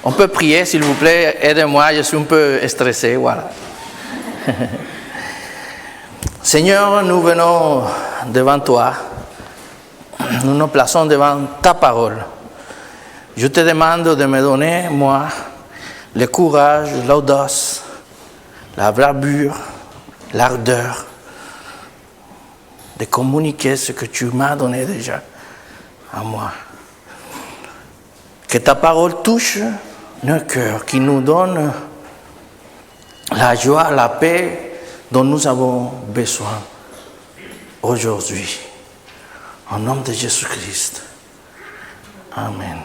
On peut prier, s'il vous plaît, aidez-moi, je suis un peu stressé, voilà. Seigneur, nous venons devant toi, nous nous plaçons devant ta parole. Je te demande de me donner, moi, le courage, l'audace, la bravure, l'ardeur de communiquer ce que tu m'as donné déjà à moi. Que ta parole touche nos cœurs, qui nous donne la joie, la paix dont nous avons besoin aujourd'hui. Au nom de Jésus-Christ. Amen.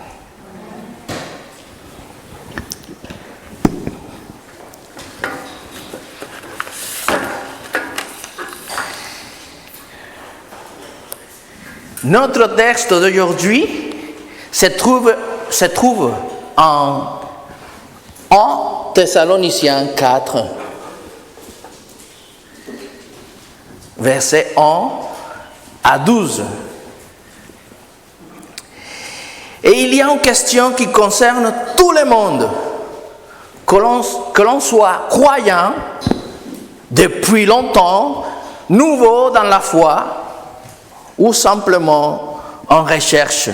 Notre texte d'aujourd'hui se trouve en 1 Thessaloniciens 4, versets 1 à 12. Et il y a une question qui concerne tout le monde, que l'on soit croyant depuis longtemps, nouveau dans la foi, ou simplement en recherche.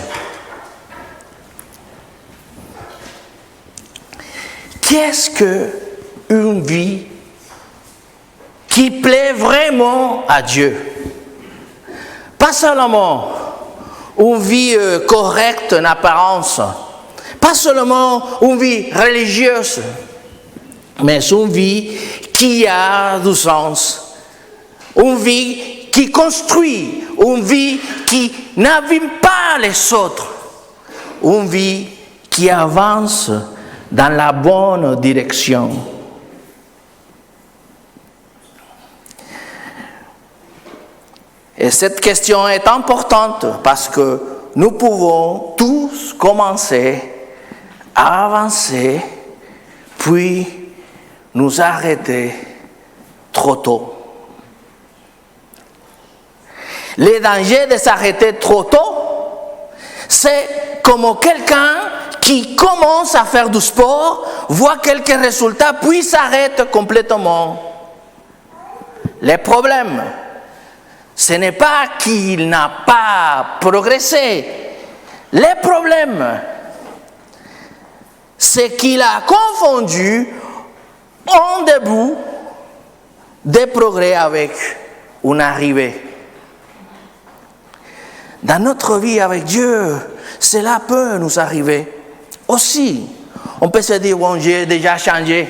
Qu'est-ce qu'une vie qui plaît vraiment à Dieu? Pas seulement une vie correcte en apparence, pas seulement une vie religieuse, mais une vie qui a du sens, une vie qui construit, une vie qui n'abîme pas les autres, une vie qui avance dans la bonne direction. Et cette question est importante parce que nous pouvons tous commencer à avancer, puis nous arrêter trop tôt. Le danger de s'arrêter trop tôt, c'est comme quelqu'un qui commence à faire du sport, voit quelques résultats, puis s'arrête complètement. Le problème, ce n'est pas qu'il n'a pas progressé. Le problème, c'est qu'il a confondu un début de progrès avec une arrivée. Dans notre vie avec Dieu, cela peut nous arriver aussi. On peut se dire, bon, j'ai déjà changé.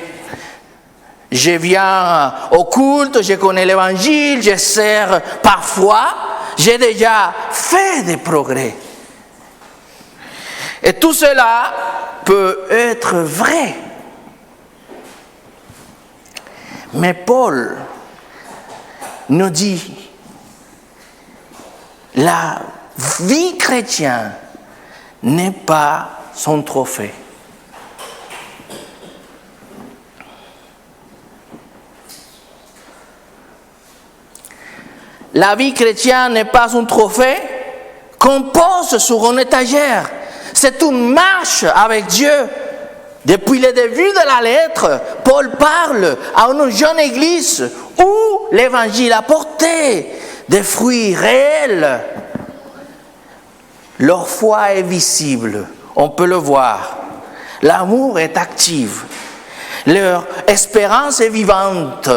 Je viens au culte, je connais l'évangile, je sers parfois, j'ai déjà fait des progrès. Et tout cela peut être vrai. Mais Paul nous dit, la vie chrétienne n'est pas son trophée. La vie chrétienne n'est pas un trophée qu'on pose sur une étagère. C'est une marche avec Dieu. Depuis le début de la lettre, Paul parle à une jeune église où l'évangile a porté des fruits réels. Leur foi est visible, on peut le voir. L'amour est actif. Leur espérance est vivante.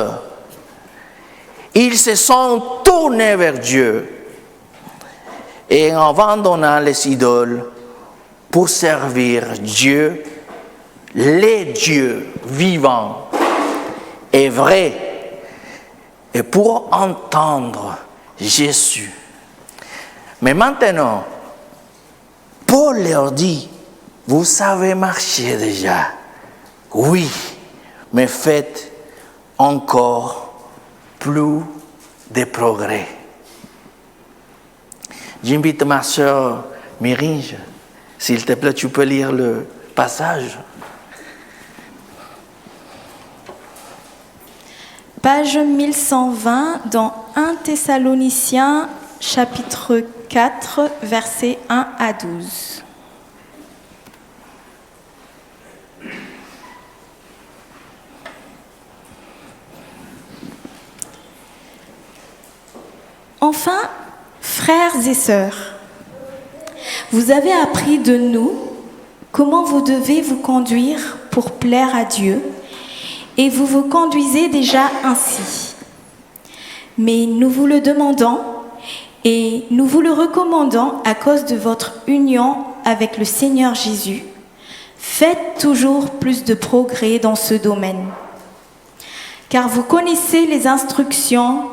Ils se sont tournés vers Dieu et en abandonnant les idoles pour servir Dieu, les dieux vivants et vrais, et pour entendre Jésus. Mais maintenant, Paul leur dit, vous savez marcher déjà. Oui, mais faites encore plus de progrès. J'invite ma sœur Miringe, s'il te plaît, tu peux lire le passage. Page 1120 dans 1 Thessaloniciens chapitre 4, versets 1 à 12. Enfin, frères et sœurs, vous avez appris de nous comment vous devez vous conduire pour plaire à Dieu, et vous vous conduisez déjà ainsi. Mais nous vous le demandons et nous vous le recommandons à cause de votre union avec le Seigneur Jésus. Faites toujours plus de progrès dans ce domaine. Car vous connaissez les instructions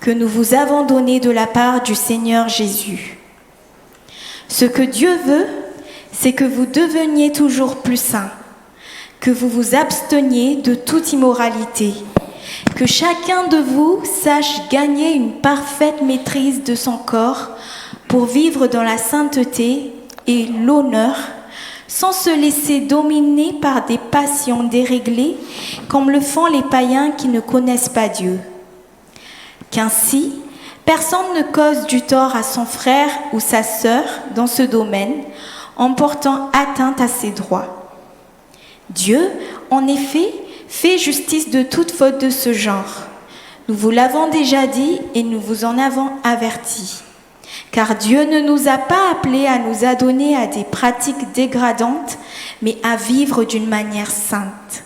que nous vous avons données de la part du Seigneur Jésus. Ce que Dieu veut, c'est que vous deveniez toujours plus saints, que vous vous absteniez de toute immoralité, que chacun de vous sache gagner une parfaite maîtrise de son corps pour vivre dans la sainteté et l'honneur, sans se laisser dominer par des passions déréglées comme le font les païens qui ne connaissent pas Dieu. Qu'ainsi, personne ne cause du tort à son frère ou sa sœur dans ce domaine en portant atteinte à ses droits. Dieu, en effet, fait justice de toute faute de ce genre. Nous vous l'avons déjà dit et nous vous en avons averti. Car Dieu ne nous a pas appelés à nous adonner à des pratiques dégradantes, mais à vivre d'une manière sainte.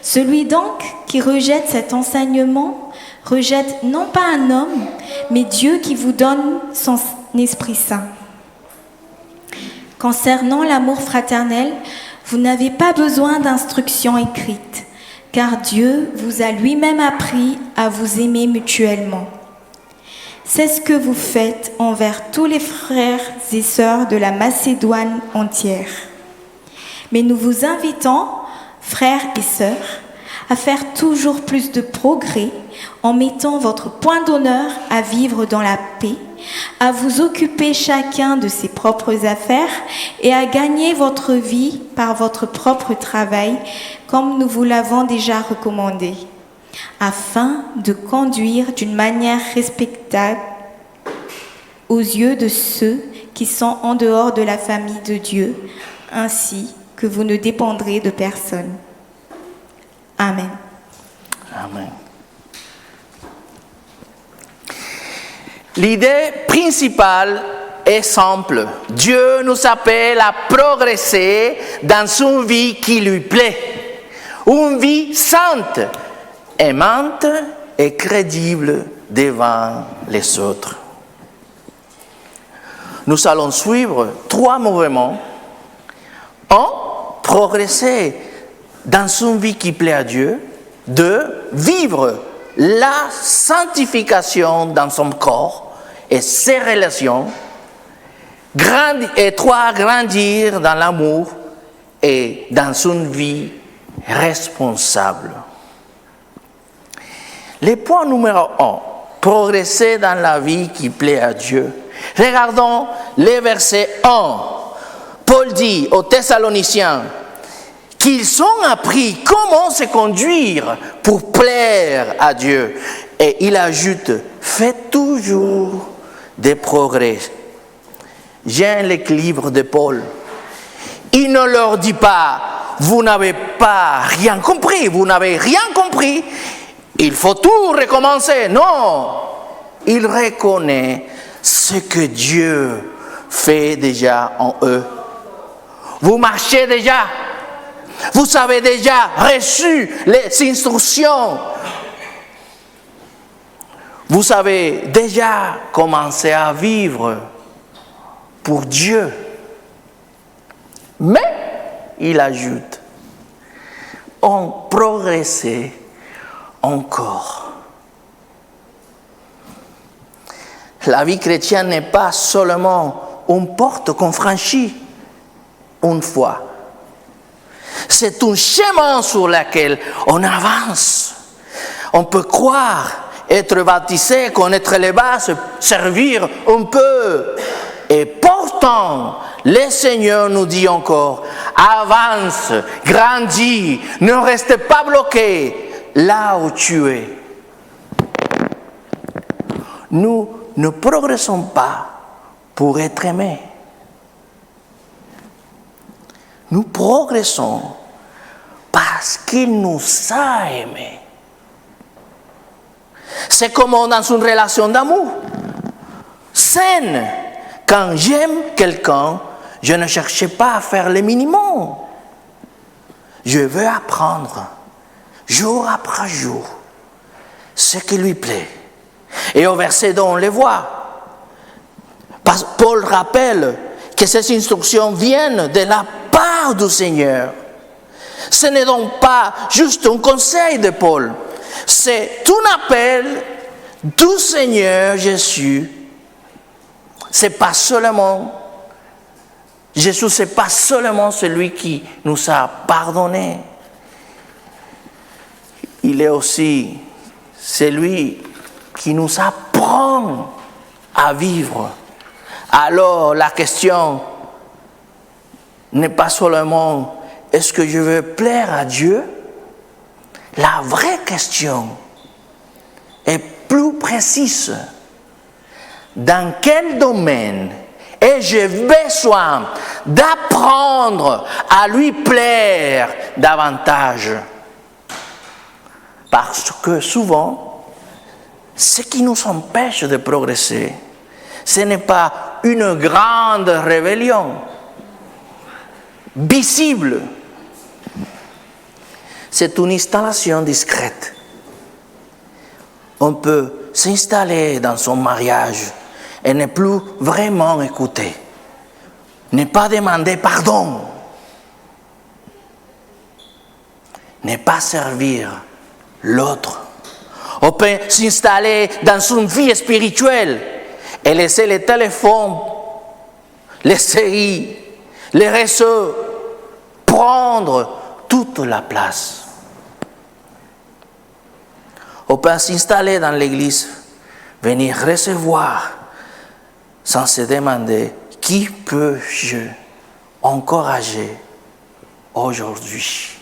Celui donc qui rejette cet enseignement rejette non pas un homme, mais Dieu qui vous donne son Esprit Saint. Concernant l'amour fraternel, vous n'avez pas besoin d'instructions écrites, car Dieu vous a lui-même appris à vous aimer mutuellement. C'est ce que vous faites envers tous les frères et sœurs de la Macédoine entière. Mais nous vous invitons, frères et sœurs, à faire toujours plus de progrès en mettant votre point d'honneur à vivre dans la paix, à vous occuper chacun de ses propres affaires et à gagner votre vie par votre propre travail, comme nous vous l'avons déjà recommandé, afin de conduire d'une manière respectable aux yeux de ceux qui sont en dehors de la famille de Dieu, ainsi que vous ne dépendrez de personne. Amen. Amen. L'idée principale est simple. Dieu nous appelle à progresser dans une vie qui lui plaît. Une vie sainte, aimante et crédible devant les autres. Nous allons suivre 3 mouvements. 1. Progresser dans une vie qui plaît à Dieu. 2. Vivre la sanctification dans son corps et ses relations. Et 3. Grandir dans l'amour et dans une vie responsable. Le point numéro 1. Progresser dans la vie qui plaît à Dieu. Regardons les versets 1. Paul dit aux Thessaloniciens qu'ils ont appris comment se conduire pour plaire à Dieu. Et il ajoute, faites toujours des progrès. J'aime l'équilibre de Paul. Il ne leur dit pas, vous n'avez pas rien compris, vous n'avez rien compris, il faut tout recommencer. Non, il reconnaît ce que Dieu fait déjà en eux. Vous marchez déjà. Vous avez déjà reçu les instructions. Vous avez déjà commencé à vivre pour Dieu. Mais, il ajoute, on progressait encore. La vie chrétienne n'est pas seulement une porte qu'on franchit une fois. C'est un chemin sur lequel on avance. On peut croire, être baptisé, connaître les bases, servir un peu. Et pourtant, le Seigneur nous dit encore, avance, grandis, ne reste pas bloqué là où tu es. Nous ne progressons pas pour être aimés. Nous progressons parce qu'il nous a aimés. C'est comme dans une relation d'amour saine. Quand j'aime quelqu'un, je ne cherche pas à faire le minimum. Je veux apprendre, jour après jour, ce qui lui plaît. Et au verset 2, on le voit. Paul rappelle que ces instructions viennent de la part du Seigneur. Ce n'est donc pas juste un conseil de Paul, c'est un appel du Seigneur Jésus. C'est pas seulement Jésus, c'est pas seulement celui qui nous a pardonné. Il est aussi celui qui nous apprend à vivre. Alors la question n'est pas seulement est-ce que je veux plaire à Dieu? La vraie question est plus précise. Dans quel domaine ai-je besoin d'apprendre à lui plaire davantage? Parce que souvent, ce qui nous empêche de progresser, ce n'est pas une grande rébellion visible. C'est une installation discrète. On peut s'installer dans son mariage et ne plus vraiment écouter, ne pas demander pardon, ne pas servir l'autre. On peut s'installer dans une vie spirituelle et laisser les téléphones, les séries, les réseaux prendre toute la place. On peut s'installer dans l'église, venir recevoir sans se demander qui peux-je encourager aujourd'hui.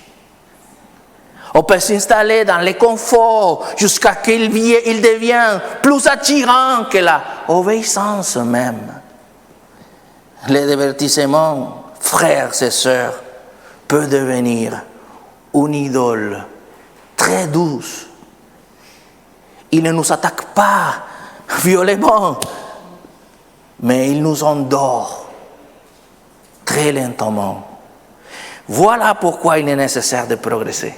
On peut s'installer dans le confort jusqu'à ce qu'il devienne plus attirant que la obéissance même. Le divertissement, frères et sœurs, peut devenir une idole très douce. Il ne nous attaque pas violemment, mais il nous endort très lentement. Voilà pourquoi il est nécessaire de progresser.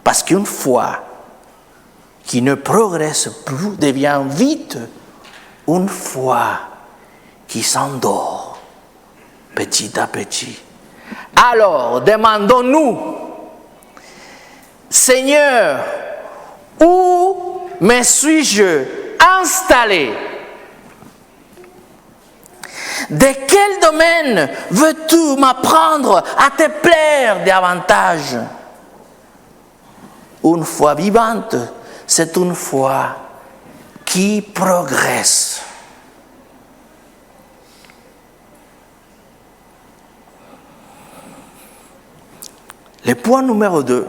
Parce qu'une foi qui ne progresse plus devient vite une foi qui s'endort petit à petit. Alors, demandons-nous, Seigneur, où me suis-je installé? De quel domaine veux-tu m'apprendre à te plaire davantage? Une foi vivante, c'est une foi qui progresse. Le point numéro 2,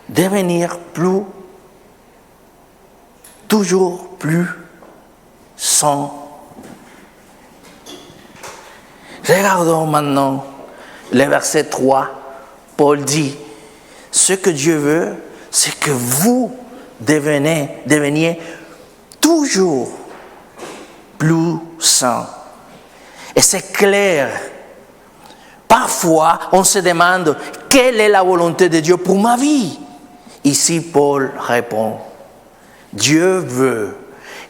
devenir toujours plus saint. Regardons maintenant le verset 3. Paul dit, ce que Dieu veut, c'est que vous deveniez toujours plus saints. Et c'est clair. Parfois, on se demande quelle est la volonté de Dieu pour ma vie. Ici, Paul répond, Dieu veut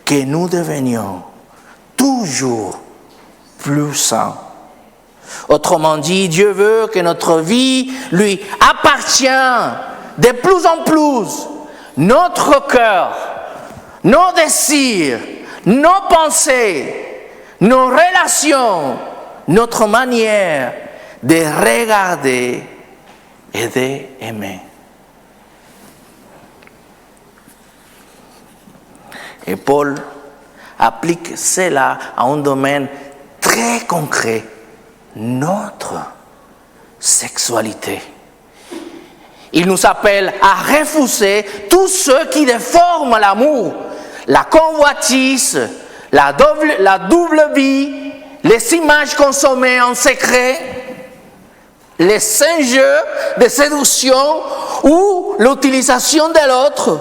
que nous devenions toujours plus saints. Autrement dit, Dieu veut que notre vie lui appartienne de plus en plus. Notre cœur, nos désirs, nos pensées, nos relations, notre manière de regarder et d'aimer. Et Paul applique cela à un domaine très concret, notre sexualité. Il nous appelle à refuser tout ce qui déforme l'amour, la convoitise, la double vie, les images consommées en secret, les jeux de séduction ou l'utilisation de l'autre.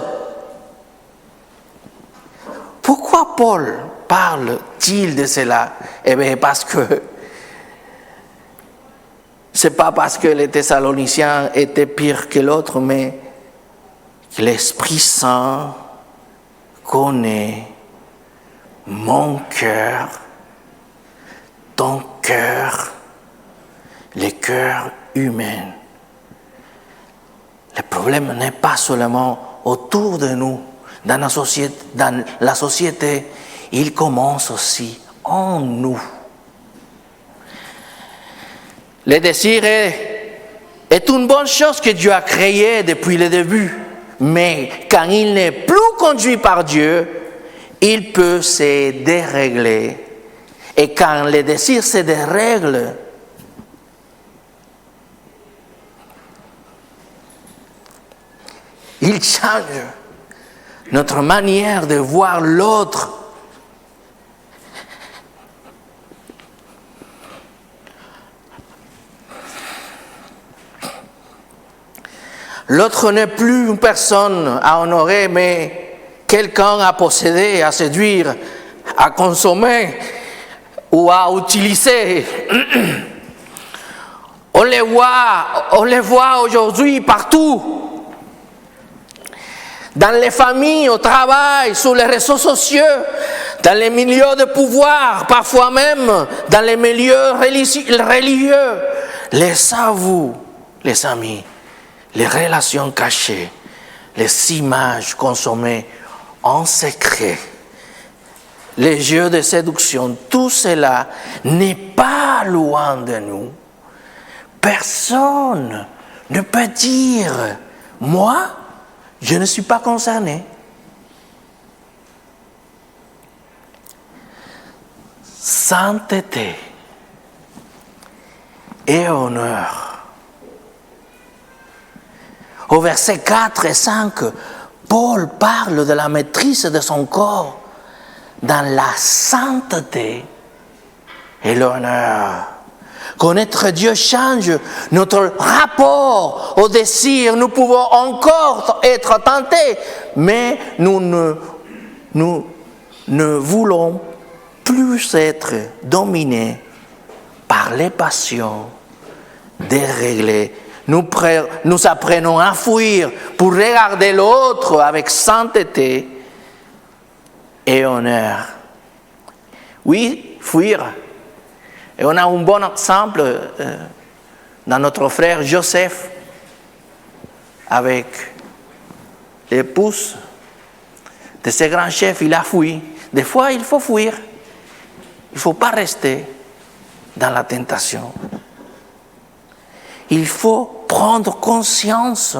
Pourquoi Paul parle-t-il de cela? Eh bien, parce que ce n'est pas parce que les Thessaloniciens étaient pires que l'autre, mais que l'Esprit Saint connaît mon cœur, ton cœur, le cœur humain. Le problème n'est pas seulement autour de nous, dans la société, il commence aussi en nous. Le désir est une bonne chose que Dieu a créée depuis le début, mais quand il n'est plus conduit par Dieu, il peut se dérégler. Et quand le désir se dérègle, il change notre manière de voir l'autre. L'autre n'est plus une personne à honorer, mais quelqu'un à posséder, à séduire, à consommer ou à utiliser. On les voit aujourd'hui partout. Dans les familles, au travail, sur les réseaux sociaux, dans les milieux de pouvoir, parfois même dans les milieux religieux. Laissez-vous, les amis, les relations cachées, les images consommées en secret, les jeux de séduction, tout cela n'est pas loin de nous. Personne ne peut dire, moi, je ne suis pas concerné. Sainteté et honneur. Au verset 4 et 5, Paul parle de la maîtrise de son corps dans la sainteté et l'honneur. Connaître Dieu change notre rapport au désir. Nous pouvons encore être tentés, mais nous ne voulons plus être dominés par les passions déréglées. Nous apprenons à fuir pour regarder l'autre avec sainteté et honneur. Oui, fuir. Et on a un bon exemple dans notre frère Joseph avec l'épouse de ce grand chef. Il a fui. Des fois, il faut fuir. Il ne faut pas rester dans la tentation. Il faut prendre conscience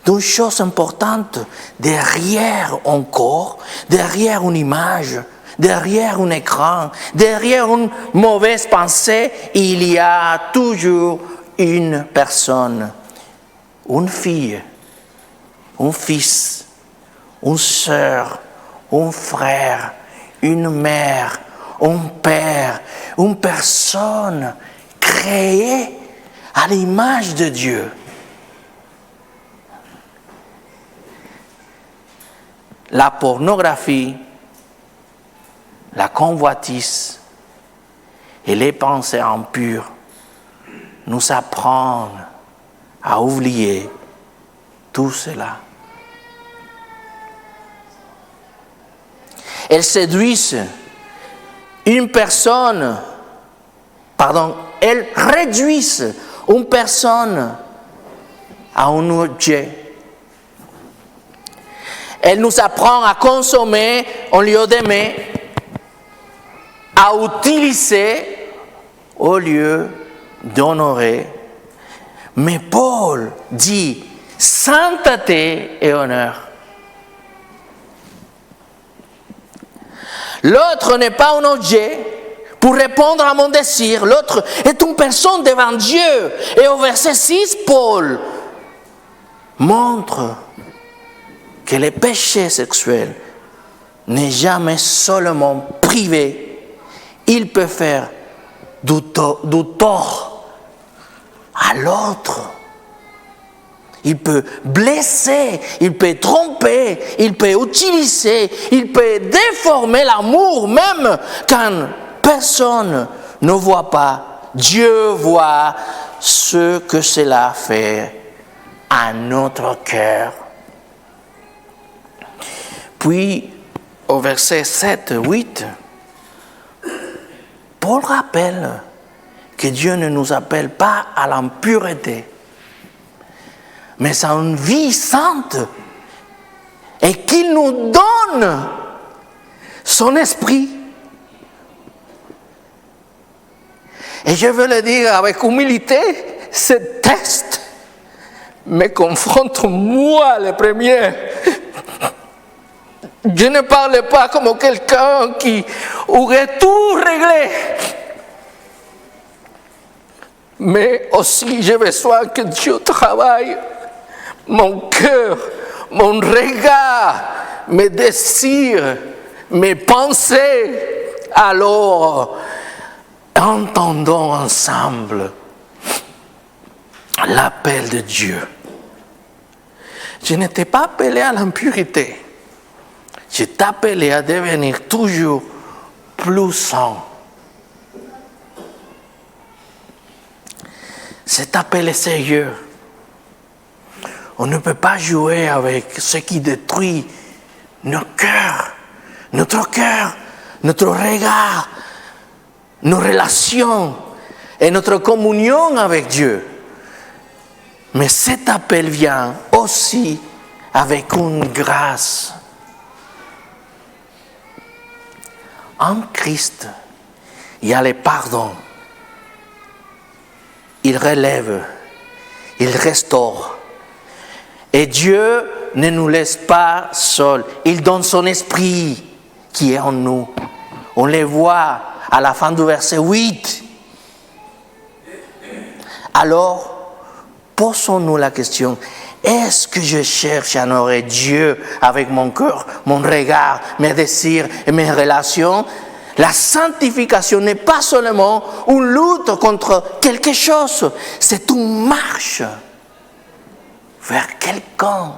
d'une chose importante. Derrière un corps, derrière une image, derrière un écran, derrière une mauvaise pensée, il y a toujours une personne, une fille, un fils, une sœur, un frère, une mère, un père, une personne créée à l'image de Dieu. La pornographie, la convoitise et les pensées impures nous apprennent à oublier tout cela. Elles séduisent une personne, elles réduisent une personne à un objet. Elle nous apprend à consommer au lieu d'aimer, à utiliser au lieu d'honorer. Mais Paul dit sainteté et honneur. L'autre n'est pas un objet pour répondre à mon désir. L'autre est une personne devant Dieu. Et au verset 6, Paul montre que le péché sexuel n'est jamais seulement privé. Il peut faire du tort à l'autre. il peut blesser, il peut tromper, il peut utiliser, il peut déformer l'amour même quand personne ne voit pas. Dieu voit ce que cela fait à notre cœur. Puis, au verset 7, 8, Paul rappelle que Dieu ne nous appelle pas à l'impureté, mais à une vie sainte, et qu'il nous donne son esprit. Et je veux le dire avec humilité, ce texte me confronte moi le premier. Je ne parle pas comme quelqu'un qui aurait tout réglé. Mais aussi, j'ai besoin que Dieu travaille mon cœur, mon regard, mes désirs, mes pensées. Alors, entendons ensemble l'appel de Dieu. Je n'étais pas appelé à l'impurité. Je t'appelais à devenir toujours plus saint. Cet appel est sérieux. On ne peut pas jouer avec ce qui détruit notre cœur, notre regard, nos relations et notre communion avec Dieu. Mais cet appel vient aussi avec une grâce. En Christ, il y a le pardon. Il relève, il restaure. Et Dieu ne nous laisse pas seuls. Il donne son esprit qui est en nous. On le voit à la fin du verset 8. Alors, posons-nous la question, est-ce que je cherche à honorer Dieu avec mon cœur, mon regard, mes désirs et mes relations? La sanctification n'est pas seulement une lutte contre quelque chose, c'est une marche vers quelqu'un,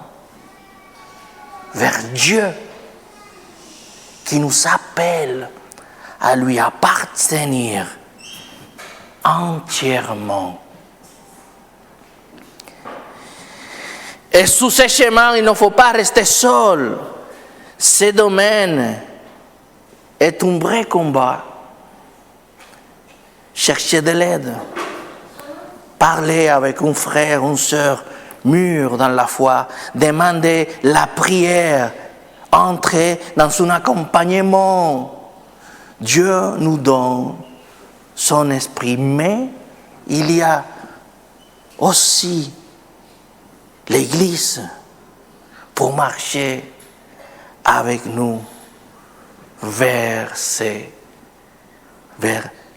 vers Dieu, qui nous appelle à lui appartenir entièrement. Et sous ce chemin, il ne faut pas rester seul. Ce domaine est un vrai combat. Chercher de l'aide. Parler avec un frère, une sœur mûrs dans la foi. Demander la prière. Entrer dans un accompagnement. Dieu nous donne son esprit. Mais il y a aussi l'Église pour marcher avec nous vers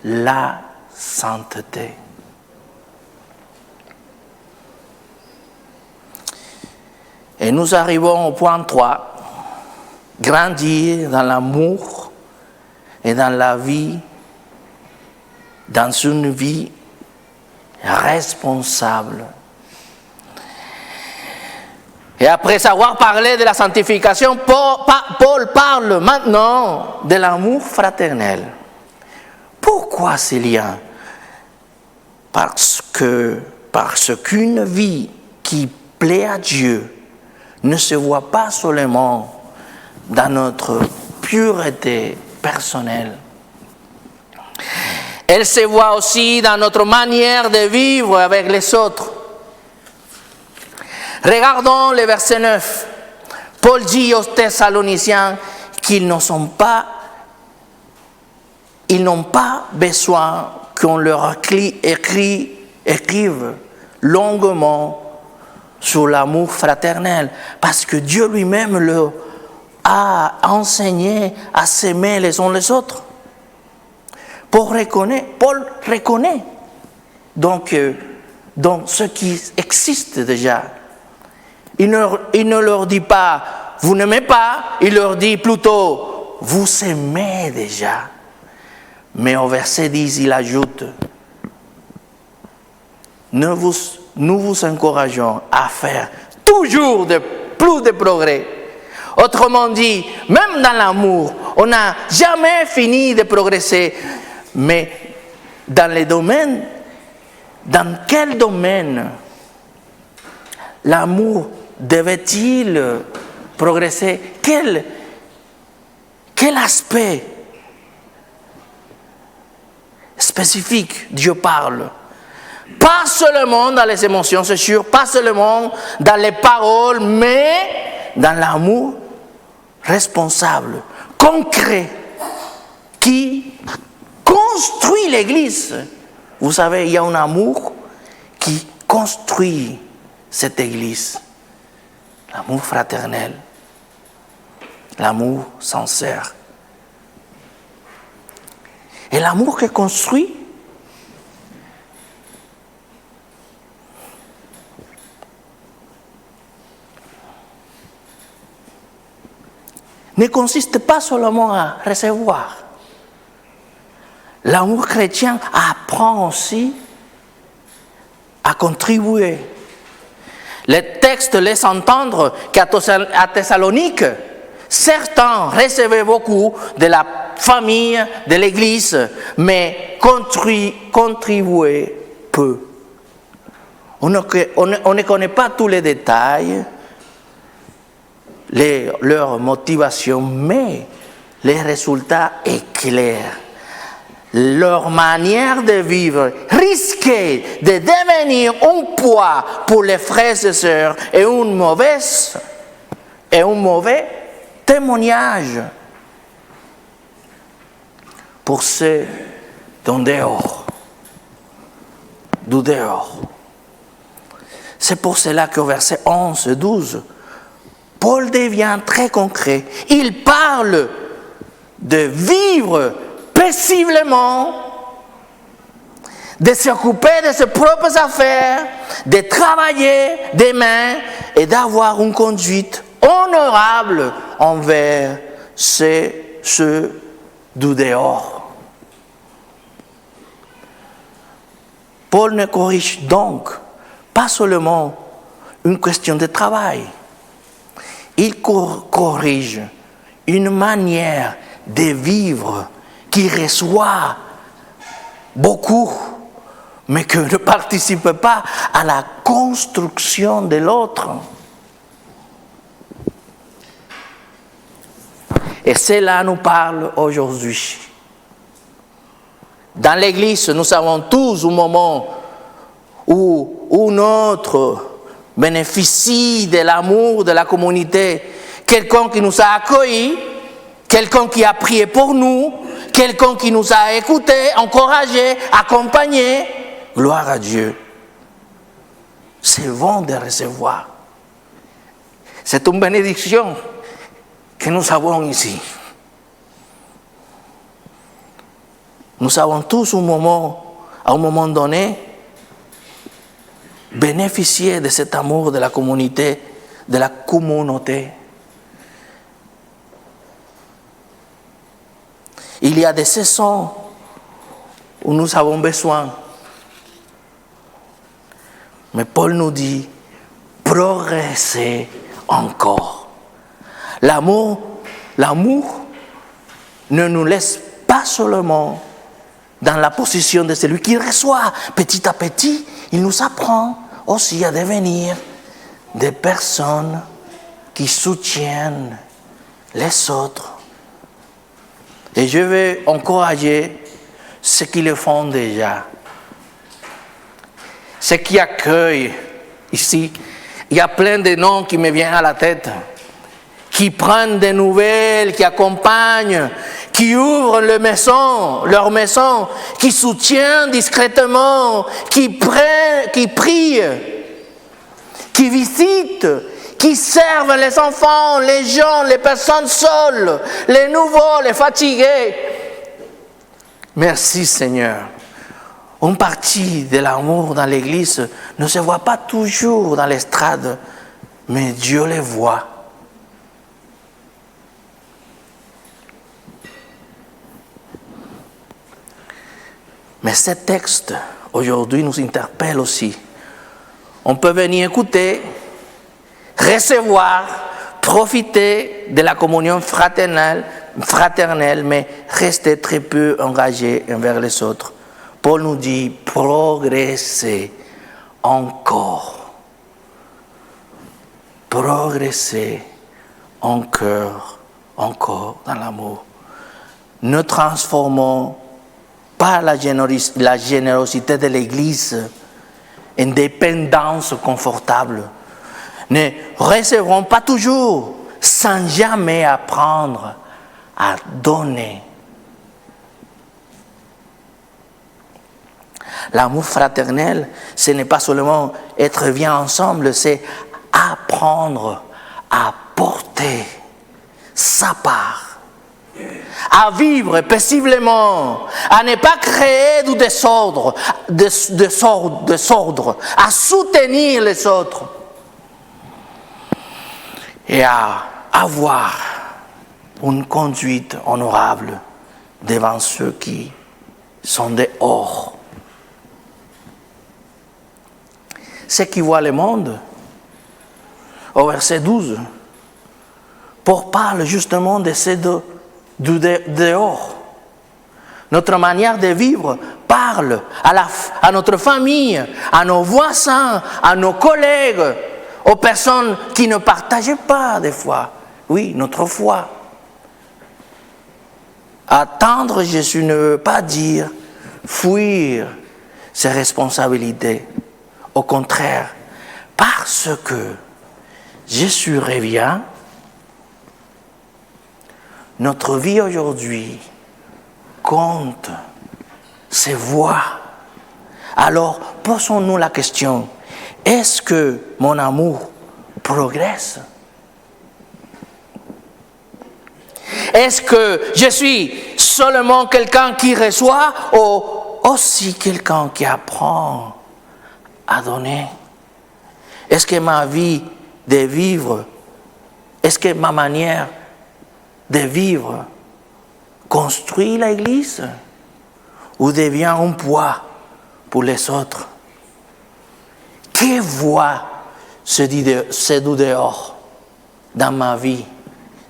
la sainteté. Et nous arrivons au point 3, grandir dans l'amour et dans la vie, dans une vie responsable. Et après avoir parlé de la sanctification, Paul parle maintenant de l'amour fraternel. Pourquoi ces liens? Parce qu'une vie qui plaît à Dieu ne se voit pas seulement dans notre pureté personnelle. Elle se voit aussi dans notre manière de vivre avec les autres. Regardons le verset 9. Paul dit aux Thessaloniciens qu'ils n'ont pas besoin qu'on leur écrive longuement sur l'amour fraternel, parce que Dieu lui-même leur a enseigné à s'aimer les uns les autres. Paul reconnaît donc ce qui existe déjà. Il ne leur dit pas « vous n'aimez pas », il leur dit plutôt « vous aimez déjà ». Mais au verset 10, il ajoute « ne nous vous encourageons à faire toujours plus de progrès. Autrement dit, même dans l'amour, on n'a jamais fini de progresser. Mais dans les domaines, dans quel domaine l'amour devait-il progresser? Quel aspect spécifique Dieu parle? Pas seulement dans les émotions, c'est sûr, pas seulement dans les paroles, mais dans l'amour responsable, concret, qui construit l'Église. Vous savez, il y a un amour qui construit cette Église. L'amour fraternel, l'amour sincère. Et l'amour qui construit, ne consiste pas seulement à recevoir. L'amour chrétien apprend aussi à contribuer. Le texte laisse entendre qu'à Thessalonique, certains recevaient beaucoup de la famille de l'Église, mais contribuaient peu. On ne connaît pas tous les détails, leur motivation, mais les résultats est clair. Leur manière de vivre risquait de devenir un poids pour les frères et sœurs et un mauvais témoignage pour ceux du dehors. C'est pour cela qu'au verset 11 et 12, Paul devient très concret. Il parle de vivre paisiblement, de s'occuper de ses propres affaires, de travailler des mains et d'avoir une conduite honorable envers ceux du dehors. Paul ne corrige donc pas seulement une question de travail. Il corrige une manière de vivre qui reçoit beaucoup, mais qui ne participe pas à la construction de l'autre. Et cela nous parle aujourd'hui. Dans l'Église, nous avons tous un moment où notre bénéficie de l'amour de la communauté, quelqu'un qui nous a accueillis, quelqu'un qui a prié pour nous, quelqu'un qui nous a écoutés, encouragés, accompagnés. Gloire à Dieu. C'est bon de recevoir. C'est une bénédiction que nous avons ici. Nous avons tous à un moment donné, bénéficier de cet amour de la communauté, Il y a des saisons où nous avons besoin. Mais Paul nous dit, progressez encore. L'amour ne nous laisse pas seulement dans la position de celui qui reçoit. Petit à petit, il nous apprend aussi à devenir des personnes qui soutiennent les autres. Et je vais encourager ceux qui le font déjà. Ceux qui accueillent ici. Il y a plein de noms qui me viennent à la tête. Qui prennent des nouvelles, qui accompagnent, qui ouvrent leur maison, qui soutiennent discrètement, qui prient, qui visitent, qui servent les enfants, les gens, les personnes seules, les nouveaux, les fatigués. Merci Seigneur. Une partie de l'amour dans l'Église ne se voit pas toujours dans l'estrade, mais Dieu les voit. Mais ce texte, aujourd'hui, nous interpelle aussi On peut venir écouter, recevoir, profiter de la communion fraternelle, mais rester très peu engagé envers les autres. Paul nous dit progresser encore. Progresser encore dans l'amour. Ne transformons pas la générosité de l'Église en dépendance confortable. Ne recevrons pas toujours sans jamais apprendre à donner. L'amour fraternel, ce n'est pas seulement être bien ensemble, c'est apprendre à porter sa part, à vivre paisiblement, à ne pas créer du désordre, à soutenir les autres et à avoir une conduite honorable devant ceux qui sont dehors. Ce qui voit le monde, au verset 12, Paul parle justement de ceux du dehors. Notre manière de vivre parle à notre famille, à nos voisins, à nos collègues, aux personnes qui ne partageaient pas des fois, oui, notre foi. Attendre Jésus ne veut pas dire fuir ses responsabilités. Au contraire, parce que Jésus revient, notre vie aujourd'hui compte, se voit. Alors, posons-nous la question, est-ce que mon amour progresse? Est-ce que je suis seulement quelqu'un qui reçoit ou aussi quelqu'un qui apprend à donner? Est-ce que ma vie de vivre, est-ce que ma manière de vivre construit l'Église ou devient un poids pour les autres? Que voit ce du dehors dans ma vie,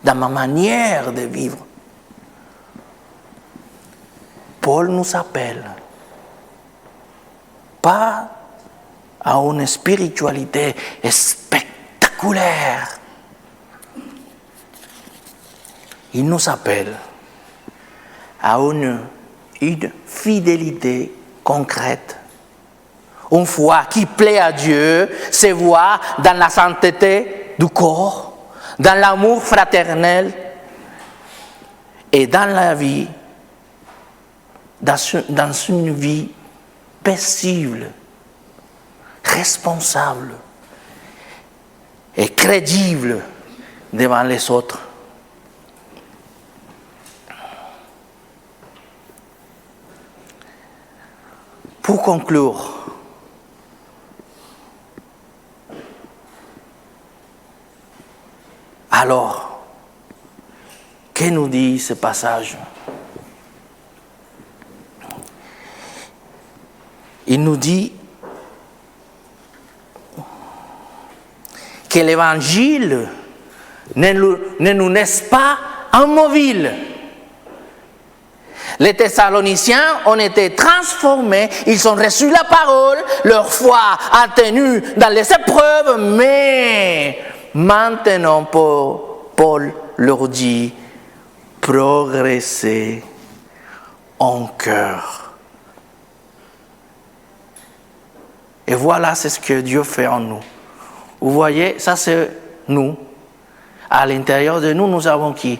dans ma manière de vivre? Paul nous appelle pas à une spiritualité spectaculaire. Il nous appelle à une fidélité concrète. Une foi qui plaît à Dieu se voit dans la sainteté du corps, dans l'amour fraternel et dans la vie, dans une vie paisible, responsable et crédible devant les autres. Pour conclure, alors, que nous dit ce passage? Il nous dit que l'évangile ne nous laisse pas immobiles. Les Thessaloniciens ont été transformés, ils ont reçu la parole, leur foi a tenu dans les épreuves, mais maintenant Paul leur dit progressez en cœur. Et voilà, c'est ce que Dieu fait en nous. Vous voyez, ça c'est nous. À l'intérieur de nous, nous avons qui?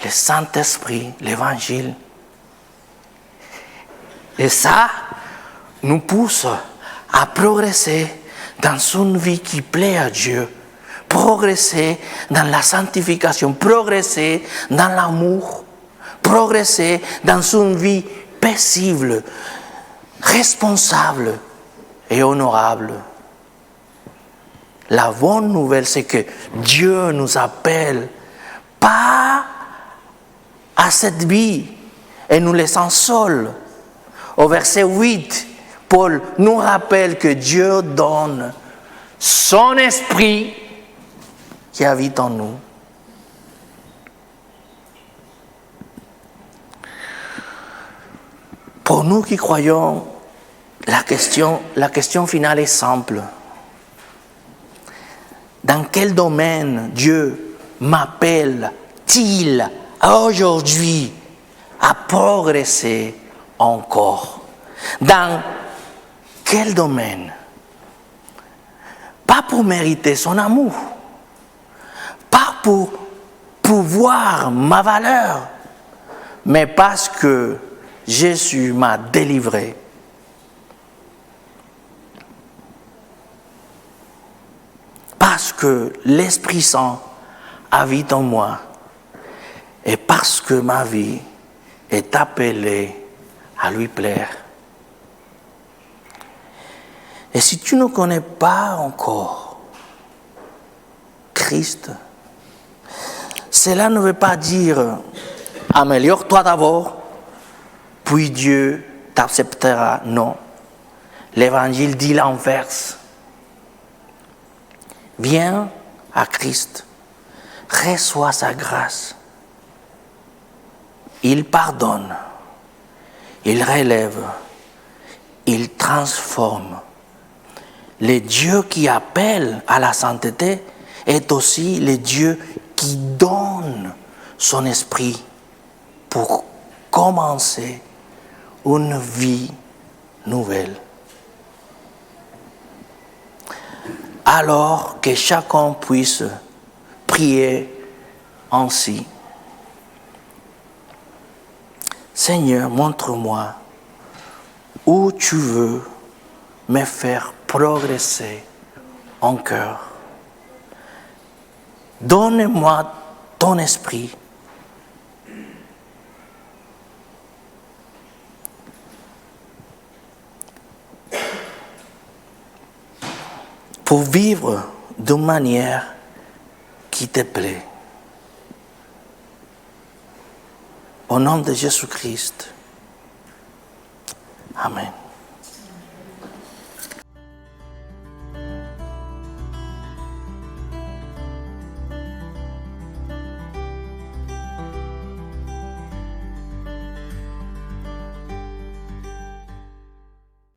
Le Saint-Esprit, l'Évangile. Et ça nous pousse à progresser dans une vie qui plaît à Dieu, progresser dans la sanctification, progresser dans l'amour, progresser dans une vie paisible, responsable et honorable. La bonne nouvelle, c'est que Dieu nous appelle pas à cette vie et nous laissant seuls. Au verset 8, Paul nous rappelle que Dieu donne son esprit qui habite en nous. Pour nous qui croyons, la question finale est simple. Dans quel domaine Dieu m'appelle-t-il aujourd'hui à progresser encore? Dans quel domaine? Pas pour mériter son amour, pas pour pouvoir ma valeur, mais parce que Jésus m'a délivré. Parce que l'Esprit Saint habite en moi et parce que ma vie est appelée à lui plaire. Et si tu ne connais pas encore Christ, cela ne veut pas dire améliore-toi d'abord, puis Dieu t'acceptera. Non. L'Évangile dit l'inverse. Viens à Christ, reçois sa grâce. Il pardonne, il relève, il transforme. Le Dieu qui appelle à la sainteté est aussi le Dieu qui donne son esprit pour commencer une vie nouvelle. Alors que chacun puisse prier ainsi. Seigneur, montre-moi où tu veux me faire progresser en cœur. Donne-moi ton esprit. Pour vivre d'une manière qui te plaît. Au nom de Jésus-Christ. Amen.